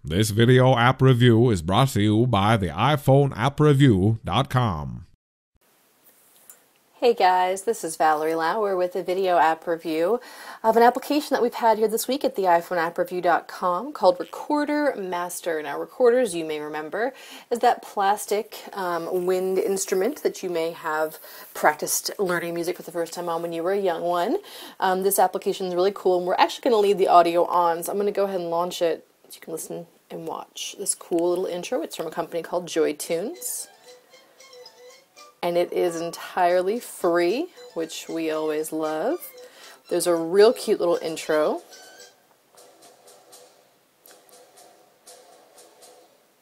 This video app review is brought to you by the iPhoneAppReview.com. Hey guys, this is Valerie Lauer with a video app review of an application that we've had here this week at the iPhoneAppReview.com called Recorder Master. Now, recorders, you may remember, is that plastic wind instrument that you may have practiced learning music for the first time on when you were a young one. This application is really cool, and we're actually going to leave the audio on, so I'm going to go ahead and launch it so you can listen and watch this cool little intro. It's from a company called JoyTunes. And it is entirely free, which we always love. There's a real cute little intro,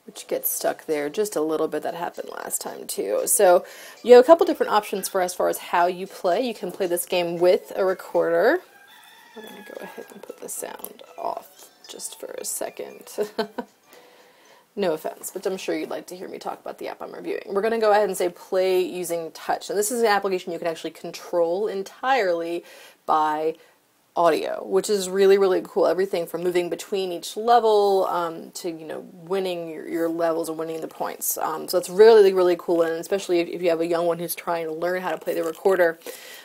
which gets stuck there just a little bit. That happened last time too. So you have a couple different options for as far as how you play. You can play this game with a recorder. We're going to go ahead and put the sound off just for a second. No offense, but I'm sure you'd like to hear me talk about the app I'm reviewing. We're going to go ahead and say play using touch. And this is an application you can actually control entirely by audio, which is really, really cool. Everything from moving between each level to, winning your levels and winning the points. So it's really, really cool, and especially if you have a young one who's trying to learn how to play the recorder.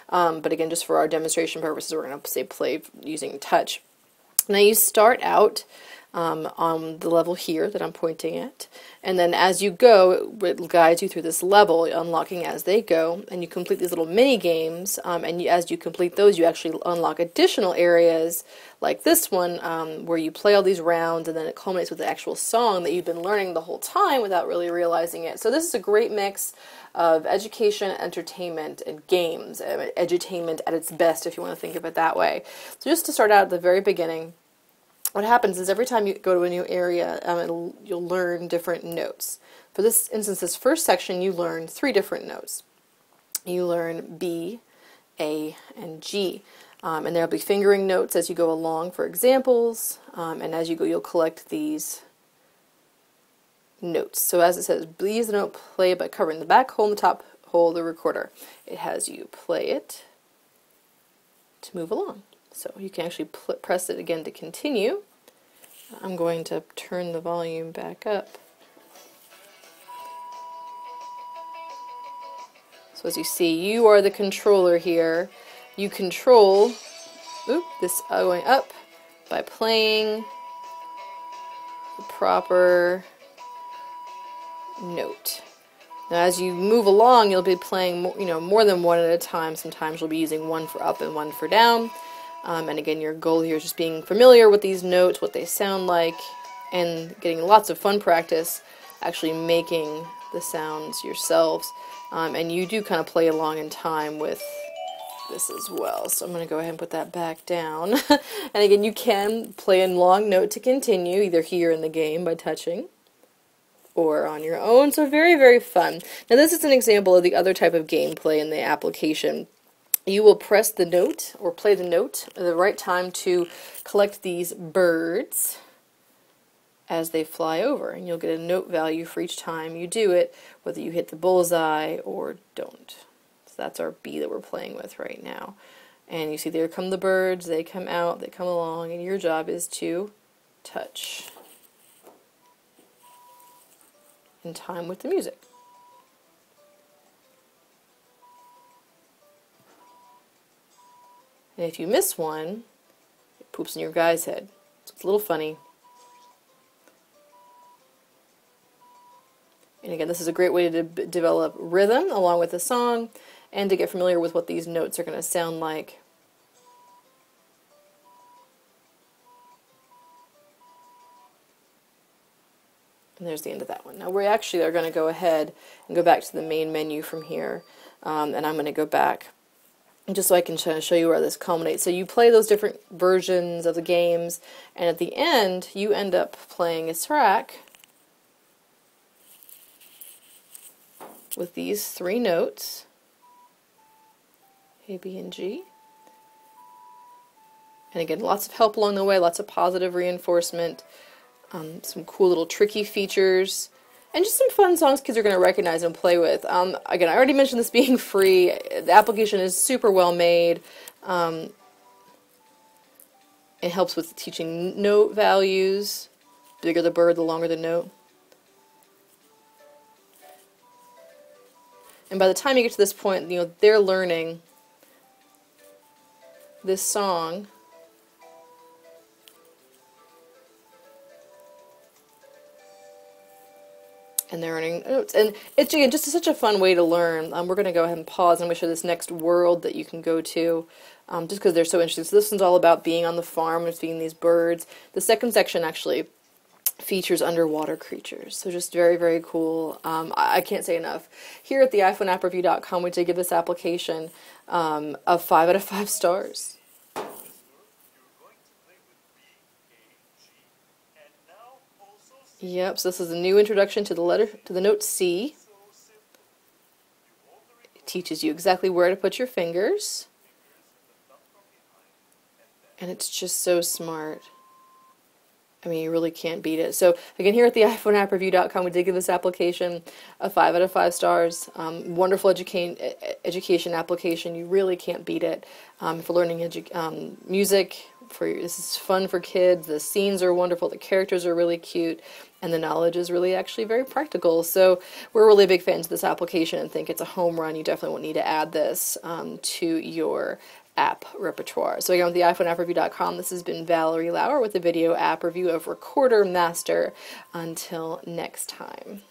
But again, just for our demonstration purposes, we're going to say play using touch. Now you start out on the level here that I'm pointing at, and then as you go, it guides you through this level, unlocking as they go, and you complete these little mini games, and as you complete those, you actually unlock additional areas like this one, where you play all these rounds, and then it culminates with the actual song that you've been learning the whole time without really realizing it. So this is a great mix of education, entertainment, and games. Edutainment at its best, if you want to think of it that way. So just to start out at the very beginning, what happens is every time you go to a new area, you'll learn different notes. For this instance, this first section, you learn 3 different notes. You learn B, A, and G. And there'll be fingering notes as you go along for examples. And as you go, you'll collect these notes. So as it says, B is the note play by covering the back hole and the top hole of the recorder. It has you play it to move along. So you can actually press it again to continue. I'm going to turn the volume back up. So as you see, you are the controller here. You control this going up by playing the proper note. Now as you move along, you'll be playing more than one at a time. Sometimes you'll be using one for up and one for down. And again, your goal here is just being familiar with these notes, what they sound like, and getting lots of fun practice actually making the sounds yourselves. And you do kind of play along in time with this as well. So I'm going to go ahead and put that back down. And again, you can play a long note to continue, either here in the game by touching or on your own. So very, very fun. Now this is an example of the other type of gameplay in the application. You will press the note or play the note at the right time to collect these birds as they fly over, and you'll get a note value for each time you do it, whether you hit the bullseye or don't. So that's our B that we're playing with right now. And you see there come the birds, they come out, they come along, and your job is to touch in time with the music. And if you miss one, it poops in your guy's head. So it's a little funny. And again, this is a great way to develop rhythm along with the song and to get familiar with what these notes are going to sound like. And there's the end of that one. Now we actually are going to go ahead and go back to the main menu from here. And I'm going to go back just so I can show you where this culminates. So you play those different versions of the games, and at the end, you end up playing a track with these 3 notes, A, B, and G. And again, lots of help along the way, lots of positive reinforcement, some cool little tricky features, and just some fun songs kids are going to recognize and play with. Again, I already mentioned this being free. The application is super well made. It helps with teaching note values bigger the bird, the longer the note. And by the time you get to this point, you know, they're learning this song. And they're earning notes. And it's, again, just such a fun way to learn. We're going to go ahead and pause, and I'm going to show this next world that you can go to, just because they're so interesting. So this one's all about being on the farm and feeding these birds. The second section actually features underwater creatures. So just very, very cool. I can't say enough. Here at the iPhoneAppReview.com, we did give this application a 5 out of 5 stars. Yep, so this is a new introduction to the note C. It teaches you exactly where to put your fingers. And it's just so smart. I mean, you really can't beat it. So, again, here at the iPhoneAppReview.com, we did give this application a 5 out of 5 stars. Wonderful education application. You really can't beat it. For learning music, this is fun for kids. The scenes are wonderful. The characters are really cute. And the knowledge is really actually very practical. So we're really big fans of this application and think it's a home run. You definitely won't need to add this to your app repertoire. So again, with the iPhoneAppReview.com, this has been Valerie Lauer with a video app review of Recorder Master. Until next time.